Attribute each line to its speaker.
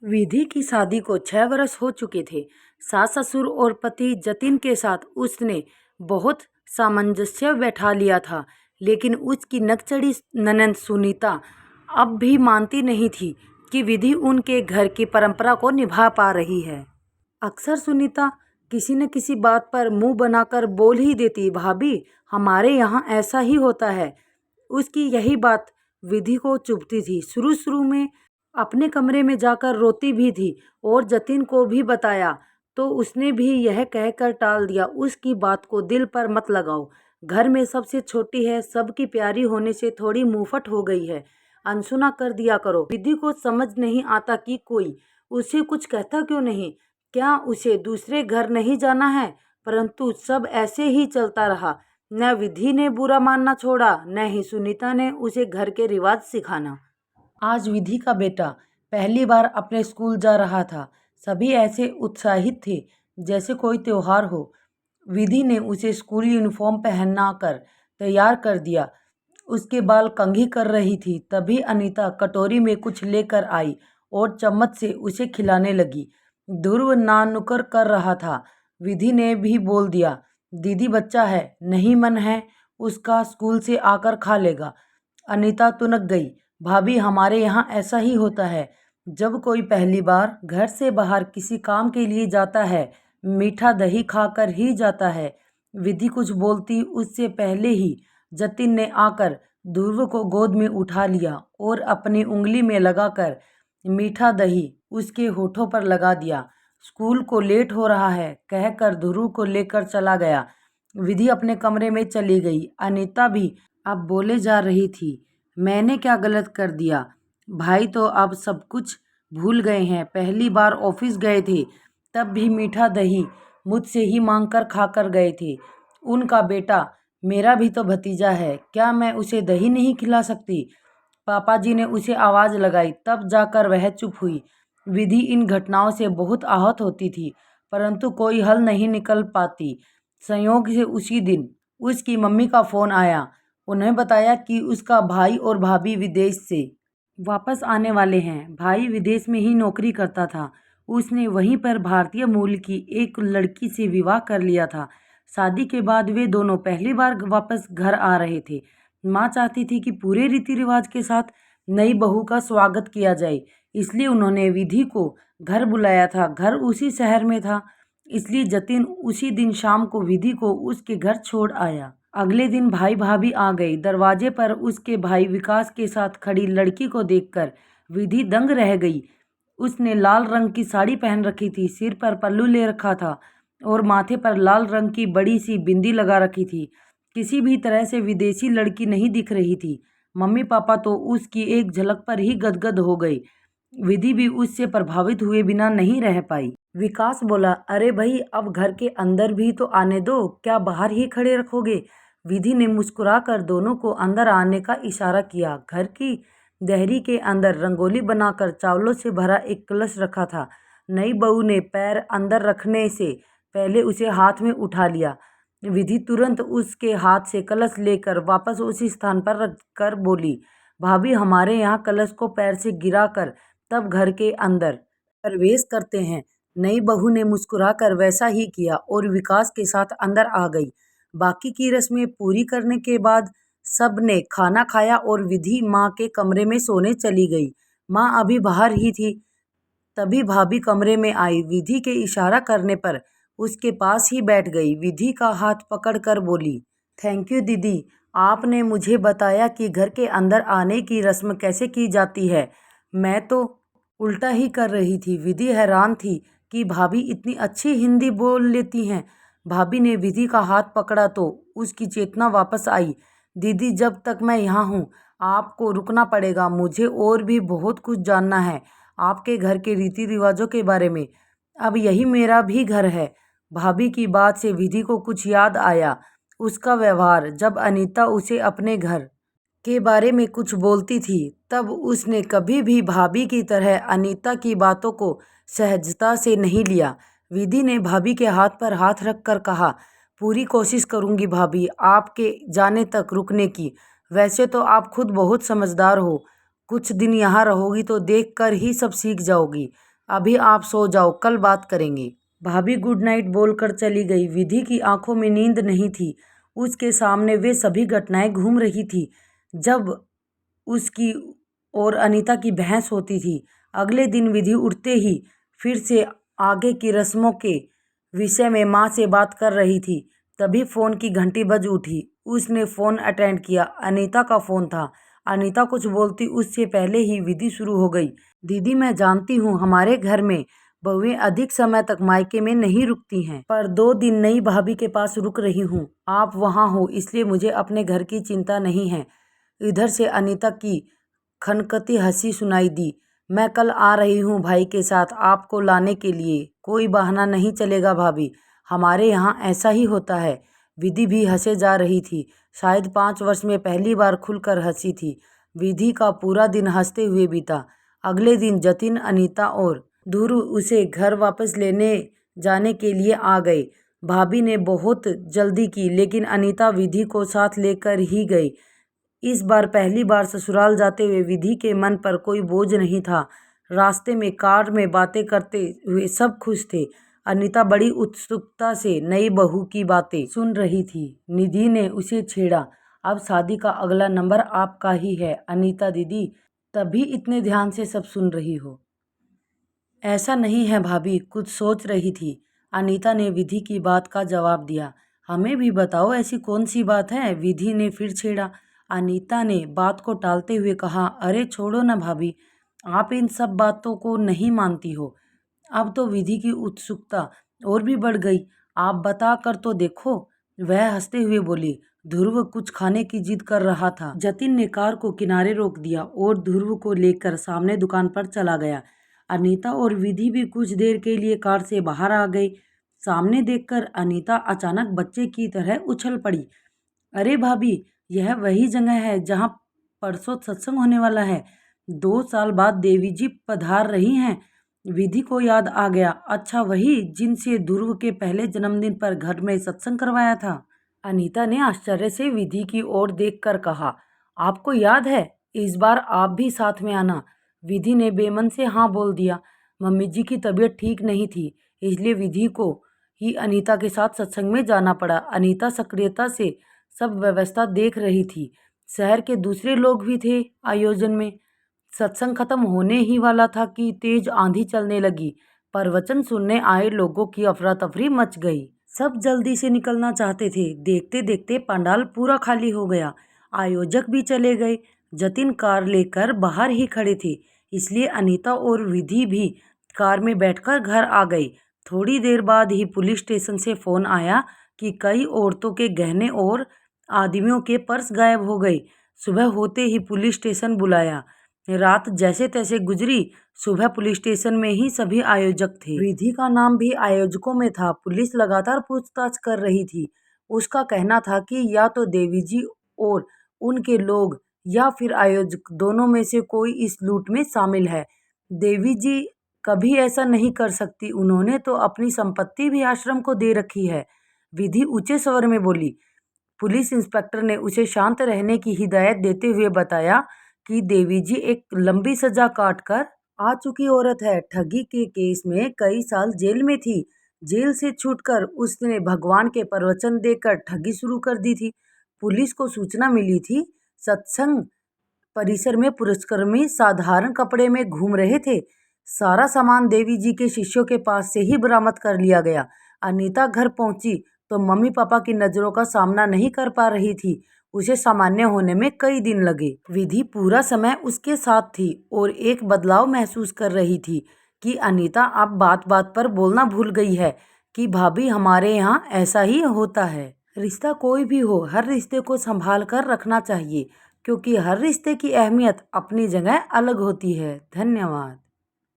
Speaker 1: विधि की शादी को 6 वर्ष हो चुके थे। सास ससुर और पति जतिन के साथ उसने बहुत सामंजस्य बैठा लिया था, लेकिन उसकी नकचढ़ी ननंद सुनीता अब भी मानती नहीं थी कि विधि उनके घर की परंपरा को निभा पा रही है। अक्सर सुनीता किसी न किसी बात पर मुंह बनाकर बोल ही देती, भाभी हमारे यहाँ ऐसा ही होता है। उसकी यही बात विधि को चुभती थी। शुरू शुरू में अपने कमरे में जाकर रोती भी थी और जतिन को भी बताया तो उसने भी यह कहकर टाल दिया, उसकी बात को दिल पर मत लगाओ। घर में सबसे छोटी है, सबकी प्यारी होने से थोड़ी मुंहफट हो गई है, अनसुना कर दिया करो। विधि को समझ नहीं आता कि कोई उसे कुछ कहता क्यों नहीं। क्या उसे दूसरे घर नहीं जाना है? परंतु सब ऐसे ही चलता रहा। न विधि ने बुरा मानना छोड़ा, न ही सुनीता ने उसे घर के रिवाज सिखाना। आज विधि का बेटा पहली बार अपने स्कूल जा रहा था। सभी ऐसे उत्साहित थे जैसे कोई त्योहार हो। विधि ने उसे स्कूल यूनिफॉर्म पहना कर तैयार कर दिया। उसके बाल कंघी कर रही थी, तभी अनीता कटोरी में कुछ लेकर आई और चम्मच से उसे खिलाने लगी। ध्रुव नानुकर कर रहा था। विधि ने भी बोल दिया, दीदी बच्चा है, नहीं मन है उसका, स्कूल से आकर खा लेगा। अनीता तुनक गई, भाभी हमारे यहाँ ऐसा ही होता है। जब कोई पहली बार घर से बाहर किसी काम के लिए जाता है, मीठा दही खाकर ही जाता है। विधि कुछ बोलती उससे पहले ही जतिन ने आकर ध्रुव को गोद में उठा लिया और अपनी उंगली में लगाकर मीठा दही उसके होठों पर लगा दिया। स्कूल को लेट हो रहा है कहकर ध्रुव को लेकर चला गया। विधि अपने कमरे में चली गई। अनीता भी अब बोले जा रही थी, मैंने क्या गलत कर दिया? भाई तो अब सब कुछ भूल गए हैं। पहली बार ऑफिस गए थे तब भी मीठा दही मुझसे ही मांग कर खाकर गए थे। उनका बेटा मेरा भी तो भतीजा है, क्या मैं उसे दही नहीं खिला सकती? पापा जी ने उसे आवाज़ लगाई, तब जाकर वह चुप हुई। विधि इन घटनाओं से बहुत आहत होती थी, परंतु कोई हल नहीं निकल पाती। संयोग से उसी दिन उसकी मम्मी का फ़ोन आया। उन्हें बताया कि उसका भाई और भाभी विदेश से वापस आने वाले हैं। भाई विदेश में ही नौकरी करता था। उसने वहीं पर भारतीय मूल की एक लड़की से विवाह कर लिया था। शादी के बाद वे दोनों पहली बार वापस घर आ रहे थे। माँ चाहती थी कि पूरे रीति रिवाज के साथ नई बहू का स्वागत किया जाए, इसलिए उन्होंने विधि को घर बुलाया था। घर उसी शहर में था, इसलिए जतिन उसी दिन शाम को विधि को उसके घर छोड़ आया। अगले दिन भाई भाभी आ गए। दरवाजे पर उसके भाई विकास के साथ खड़ी लड़की को देखकर विधि दंग रह गई। उसने लाल रंग की साड़ी पहन रखी थी, सिर पर पल्लू ले रखा था और माथे पर लाल रंग की बड़ी सी बिंदी लगा रखी थी। किसी भी तरह से विदेशी लड़की नहीं दिख रही थी। मम्मी पापा तो उसकी एक झलक पर ही गदगद हो गए। विधि भी उससे प्रभावित हुए बिना नहीं रह पाई। विकास बोला, अरे भाई अब घर के अंदर भी तो आने दो, क्या बाहर ही खड़े रखोगे? विधि ने मुस्कुराकर दोनों को अंदर आने का इशारा किया। घर की देहरी के अंदर रंगोली बनाकर चावलों से भरा एक कलश रखा था। नई बहू ने पैर अंदर रखने से पहले उसे हाथ में उठा लिया। विधि तुरंत उसके हाथ से कलश लेकर वापस उसी स्थान पर रख कर बोली, भाभी हमारे यहाँ कलश को पैर से गिराकर तब घर के अंदर प्रवेश करते हैं। नई बहू ने मुस्कुराकर वैसा ही किया और विकास के साथ अंदर आ गई। बाकी की रस्में पूरी करने के बाद सब ने खाना खाया और विधि माँ के कमरे में सोने चली गई। माँ अभी बाहर ही थी, तभी भाभी कमरे में आई। विधि के इशारा करने पर उसके पास ही बैठ गई। विधि का हाथ पकड़कर बोली, थैंक यू दीदी, आपने मुझे बताया कि घर के अंदर आने की रस्म कैसे की जाती है। मैं तो उल्टा ही कर रही थी। विधि हैरान थी कि भाभी इतनी अच्छी हिंदी बोल लेती हैं। भाभी ने विधि का हाथ पकड़ा तो उसकी चेतना वापस आई। दीदी जब तक मैं यहाँ हूँ आपको रुकना पड़ेगा, मुझे और भी बहुत कुछ जानना है आपके घर के रीति रिवाजों के बारे में। अब यही मेरा भी घर है। भाभी की बात से विधि को कुछ याद आया, उसका व्यवहार। जब अनीता उसे अपने घर के बारे में कुछ बोलती थी तब उसने कभी भी भाभी की तरह अनीता की बातों को सहजता से नहीं लिया। विधि ने भाभी के हाथ पर हाथ रखकर कहा, पूरी कोशिश करूंगी भाभी आपके जाने तक रुकने की। वैसे तो आप खुद बहुत समझदार हो, कुछ दिन यहाँ रहोगी तो देख कर ही सब सीख जाओगी। अभी आप सो जाओ, कल बात करेंगे। भाभी गुड नाइट बोलकर चली गई। विधि की आंखों में नींद नहीं थी। उसके सामने वे सभी घटनाएं घूम रही थी जब उसकी और अनीता की बहस होती थी। अगले दिन विधि उठते ही फिर से आगे की रस्मों के विषय में माँ से बात कर रही थी। तभी फ़ोन की घंटी बज उठी। उसने फ़ोन अटेंड किया। अनीता का फ़ोन था। अनीता कुछ बोलती उससे पहले ही विधि शुरू हो गई। दीदी, मैं जानती हूँ हमारे घर में बहुएं अधिक समय तक मायके में नहीं रुकती हैं, पर 2 दिन नई भाभी के पास रुक रही हूँ। आप वहाँ हो इसलिए मुझे अपने घर की चिंता नहीं है। इधर से अनीता की खनकती हंसी सुनाई दी। मैं कल आ रही हूँ भाई के साथ आपको लाने के लिए। कोई बहाना नहीं चलेगा भाभी, हमारे यहाँ ऐसा ही होता है। विधि भी हंसे जा रही थी। शायद 5 वर्ष में पहली बार खुलकर हंसी थी। विधि का पूरा दिन हंसते हुए बीता। अगले दिन जतिन, अनीता और ध्रुव उसे घर वापस लेने जाने के लिए आ गए। भाभी ने बहुत जल्दी की, लेकिन अनीता विधि को साथ लेकर ही गई। इस बार पहली बार ससुराल जाते हुए विधि के मन पर कोई बोझ नहीं था। रास्ते में कार में बातें करते हुए सब खुश थे। अनीता बड़ी उत्सुकता से नई बहू की बातें सुन रही थी। निधि ने उसे छेड़ा, अब शादी का अगला नंबर आपका ही है अनीता दीदी, तभी इतने ध्यान से सब सुन रही हो। ऐसा नहीं है भाभी, कुछ सोच रही थी। अनीता ने विधि की बात का जवाब दिया। हमें भी बताओ ऐसी कौन सी बात है, विधि ने फिर छेड़ा। अनीता ने बात को टालते हुए कहा, अरे छोड़ो ना भाभी, आप इन सब बातों को नहीं मानती हो। अब तो विधि की उत्सुकता और भी बढ़ गई। आप बता कर तो देखो, वह हंसते हुए बोली। ध्रुव कुछ खाने की जिद कर रहा था। जतिन ने कार को किनारे रोक दिया और ध्रुव को लेकर सामने दुकान पर चला गया। अनीता और विधि भी कुछ देर के लिए कार से बाहर आ गई। सामने देखकर अनीता अचानक बच्चे की तरह उछल पड़ी। अरे भाभी, यह वही जगह है जहाँ परसों सत्संग होने वाला है। 2 साल बाद देवी जी पधार रही हैं। विधि को याद आ गया, अच्छा वही जिनसे ध्रुव के पहले जन्मदिन पर घर में सत्संग करवाया था। अनीता ने आश्चर्य से विधि की ओर देखकर कहा, आपको याद है, इस बार आप भी साथ में आना। विधि ने बेमन से हाँ बोल दिया। मम्मी जी की तबीयत ठीक नहीं थी, इसलिए विधि को ही अनीता के साथ सत्संग में जाना पड़ा। अनीता सक्रियता से सब व्यवस्था देख रही थी। शहर के दूसरे लोग भी थे आयोजन में। सत्संग खत्म होने ही वाला था कि तेज आंधी चलने लगी। प्रवचन सुनने आए लोगों की अफरा तफरी मच गई। सब जल्दी से निकलना चाहते थे। देखते देखते पंडाल पूरा खाली हो गया। आयोजक भी चले गए। जतिन कार लेकर बाहर ही खड़े थे, इसलिए अनीता और विधि भी कार में बैठकर घर आ गई। थोड़ी देर बाद ही पुलिस स्टेशन से फ़ोन आया कि कई औरतों के गहने और आदमियों के पर्स गायब हो गए। सुबह होते ही पुलिस स्टेशन बुलाया। रात जैसे तैसे गुजरी। सुबह पुलिस स्टेशन में ही सभी आयोजक थे। विधि का नाम भी आयोजकों में था। पुलिस लगातार पूछताछ कर रही थी। उसका कहना था कि या तो देवी जी और उनके लोग या फिर आयोजक, दोनों में से कोई इस लूट में शामिल है। देवी जी कभी ऐसा नहीं कर सकती, उन्होंने तो अपनी संपत्ति भी आश्रम को दे रखी है, विधि ऊंचे स्वर में बोली। पुलिस इंस्पेक्टर ने उसे शांत रहने की हिदायत देते हुए बताया कि देवी जी एक लंबी सजा काट कर आ चुकी औरत है। ठगी के केस में कई साल जेल में थी। जेल से छूटकर उसने भगवान के प्रवचन देकर ठगी शुरू कर दी थी। पुलिस को सूचना मिली थी सत्संग परिसर में पुरस्कर्मी साधारण कपड़े में घूम रहे थे। सारा सामान देवी जी के शिष्यों के पास से ही बरामद कर लिया गया। अनीता घर पहुंची तो मम्मी पापा की नज़रों का सामना नहीं कर पा रही थी। उसे सामान्य होने में कई दिन लगे। विधि पूरा समय उसके साथ थी और एक बदलाव महसूस कर रही थी कि अनीता अब बात बात पर बोलना भूल गई है कि भाभी हमारे यहाँ ऐसा ही होता है। रिश्ता कोई भी हो, हर रिश्ते को संभाल कर रखना चाहिए, क्योंकि हर रिश्ते की अहमियत अपनी जगह अलग होती है। धन्यवाद।